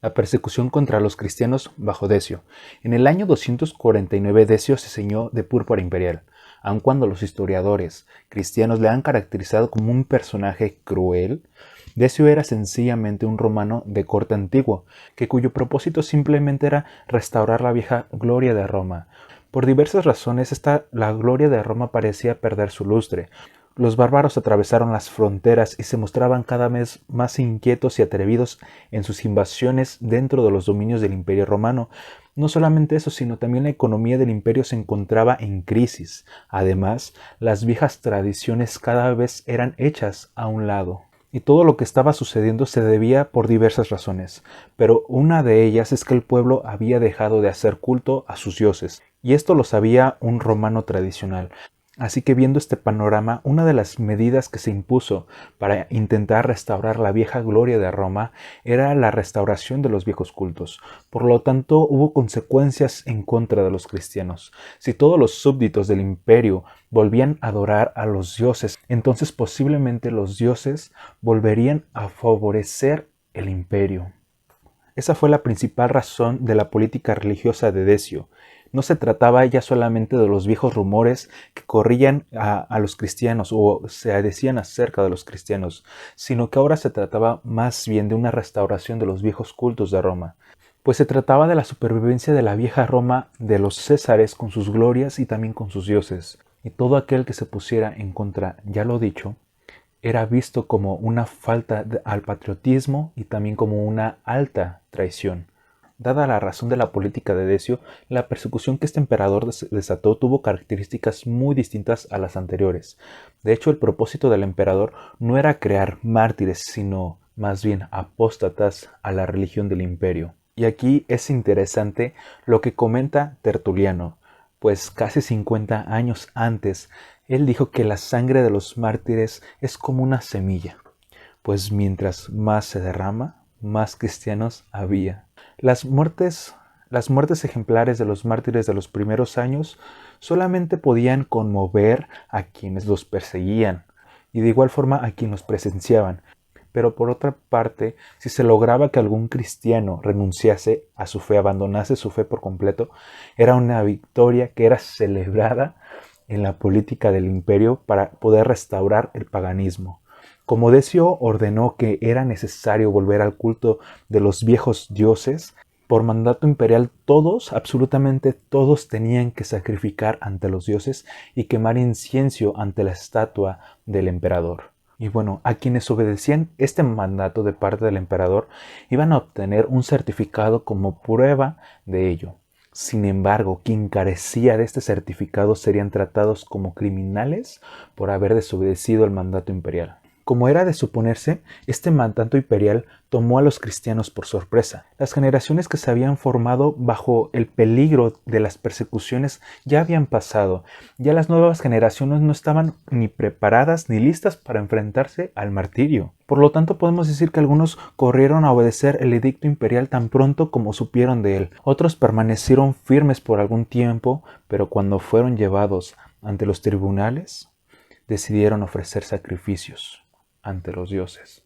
La persecución contra los cristianos bajo Decio. En el año 249 Decio se ceñó de púrpura imperial, aun cuando los historiadores cristianos le han caracterizado como un personaje cruel. Decio era sencillamente un romano de corte antiguo, cuyo propósito simplemente era restaurar la vieja gloria de Roma. Por diversas razones, la gloria de Roma parecía perder su lustre. Los bárbaros atravesaron las fronteras y se mostraban cada vez más inquietos y atrevidos en sus invasiones dentro de los dominios del Imperio Romano. No solamente eso, sino también la economía del imperio se encontraba en crisis. Además, las viejas tradiciones cada vez eran hechas a un lado. Y todo lo que estaba sucediendo se debía por diversas razones, pero una de ellas es que el pueblo había dejado de hacer culto a sus dioses, y esto lo sabía un romano tradicional. Así que viendo este panorama, una de las medidas que se impuso para intentar restaurar la vieja gloria de Roma era la restauración de los viejos cultos. Por lo tanto, hubo consecuencias en contra de los cristianos. Si todos los súbditos del imperio volvían a adorar a los dioses, entonces posiblemente los dioses volverían a favorecer el imperio. Esa fue la principal razón de la política religiosa de Decio. No se trataba ya solamente de los viejos rumores que corrían a los cristianos o se decían acerca de los cristianos, sino que ahora se trataba más bien de una restauración de los viejos cultos de Roma, pues se trataba de la supervivencia de la vieja Roma de los césares con sus glorias y también con sus dioses, y todo aquel que se pusiera en contra, ya lo dicho, era visto como una falta al patriotismo y también como una alta traición. Dada la razón de la política de Decio, la persecución que este emperador desató tuvo características muy distintas a las anteriores. De hecho, el propósito del emperador no era crear mártires, sino más bien apóstatas a la religión del imperio. Y aquí es interesante lo que comenta Tertuliano, pues casi 50 años antes, él dijo que la sangre de los mártires es como una semilla, pues mientras más se derrama, más cristianos había. Las muertes ejemplares de los mártires de los primeros años solamente podían conmover a quienes los perseguían y de igual forma a quienes los presenciaban. Pero por otra parte, si se lograba que algún cristiano renunciase a su fe, abandonase su fe por completo, era una victoria que era celebrada en la política del imperio para poder restaurar el paganismo. Como Decio ordenó que era necesario volver al culto de los viejos dioses, por mandato imperial todos, absolutamente todos, tenían que sacrificar ante los dioses y quemar incienso ante la estatua del emperador. Y bueno, a quienes obedecían este mandato de parte del emperador iban a obtener un certificado como prueba de ello. Sin embargo, quien carecía de este certificado serían tratados como criminales por haber desobedecido el mandato imperial. Como era de suponerse, este mandato imperial tomó a los cristianos por sorpresa. Las generaciones que se habían formado bajo el peligro de las persecuciones ya habían pasado. Ya las nuevas generaciones no estaban ni preparadas ni listas para enfrentarse al martirio. Por lo tanto, podemos decir que algunos corrieron a obedecer el edicto imperial tan pronto como supieron de él. Otros permanecieron firmes por algún tiempo, pero cuando fueron llevados ante los tribunales, decidieron ofrecer sacrificios ante los dioses.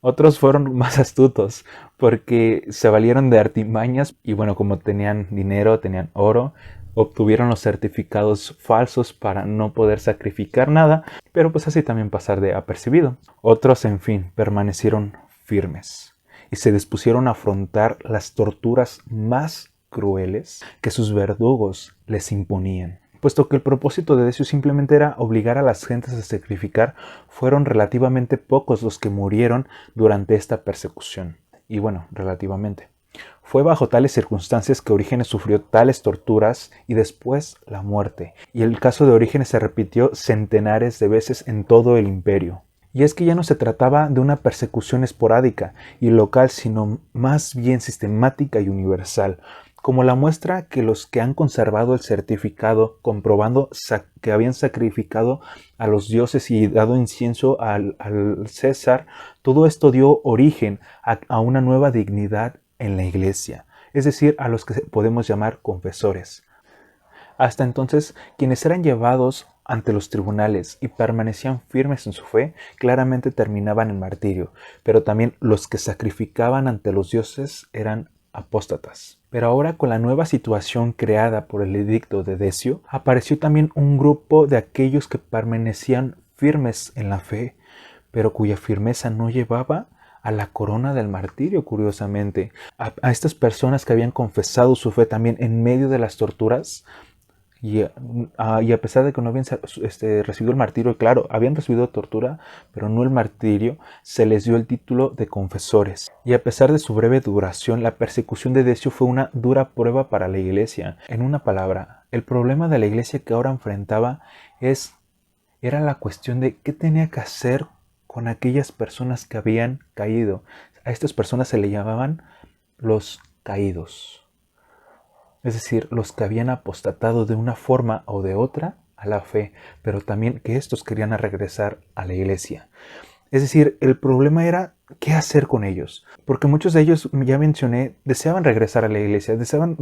Otros fueron más astutos porque se valieron de artimañas y bueno, como tenían dinero, tenían oro, obtuvieron los certificados falsos para no poder sacrificar nada, pero pues así también pasar de apercibido. Otros, en fin, permanecieron firmes y se dispusieron a afrontar las torturas más crueles que sus verdugos les imponían. Puesto que el propósito de Decio simplemente era obligar a las gentes a sacrificar, fueron relativamente pocos los que murieron durante esta persecución. Y bueno, relativamente. Fue bajo tales circunstancias que Orígenes sufrió tales torturas y después la muerte. Y el caso de Orígenes se repitió centenares de veces en todo el imperio. Y es que ya no se trataba de una persecución esporádica y local, sino más bien sistemática y universal, como la muestra que los que han conservado el certificado, comprobando que habían sacrificado a los dioses y dado incienso al César, todo esto dio origen a una nueva dignidad en la iglesia, es decir, a los que podemos llamar confesores. Hasta entonces, quienes eran llevados ante los tribunales y permanecían firmes en su fe, claramente terminaban en martirio, pero también los que sacrificaban ante los dioses eran apóstatas. Pero ahora, con la nueva situación creada por el edicto de Decio, apareció también un grupo de aquellos que permanecían firmes en la fe, pero cuya firmeza no llevaba a la corona del martirio, curiosamente. A estas personas que habían confesado su fe también en medio de las torturas, y a pesar de que no habían recibido el martirio, claro, habían recibido tortura, pero no el martirio, se les dio el título de confesores. Y a pesar de su breve duración, la persecución de Decio fue una dura prueba para la iglesia. En una palabra, el problema de la iglesia que ahora enfrentaba era la cuestión de qué tenía que hacer con aquellas personas que habían caído. A estas personas se le llamaban los caídos. Es decir, los que habían apostatado de una forma o de otra a la fe, pero también que estos querían regresar a la iglesia. Es decir, el problema era qué hacer con ellos, porque muchos de ellos, ya mencioné, deseaban regresar a la iglesia, deseaban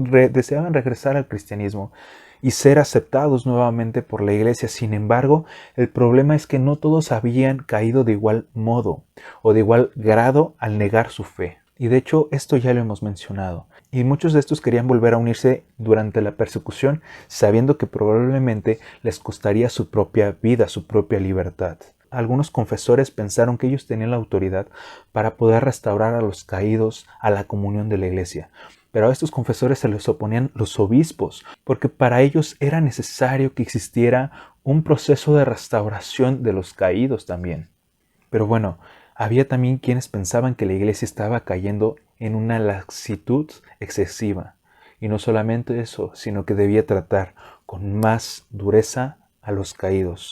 regresar al cristianismo y ser aceptados nuevamente por la iglesia. Sin embargo, el problema es que no todos habían caído de igual modo o de igual grado al negar su fe. Y de hecho, esto ya lo hemos mencionado. Y muchos de estos querían volver a unirse durante la persecución, sabiendo que probablemente les costaría su propia vida, su propia libertad. Algunos confesores pensaron que ellos tenían la autoridad para poder restaurar a los caídos a la comunión de la iglesia. Pero a estos confesores se les oponían los obispos, porque para ellos era necesario que existiera un proceso de restauración de los caídos también. Pero bueno, había también quienes pensaban que la iglesia estaba cayendo en una laxitud excesiva. Y no solamente eso, sino que debía tratar con más dureza a los caídos.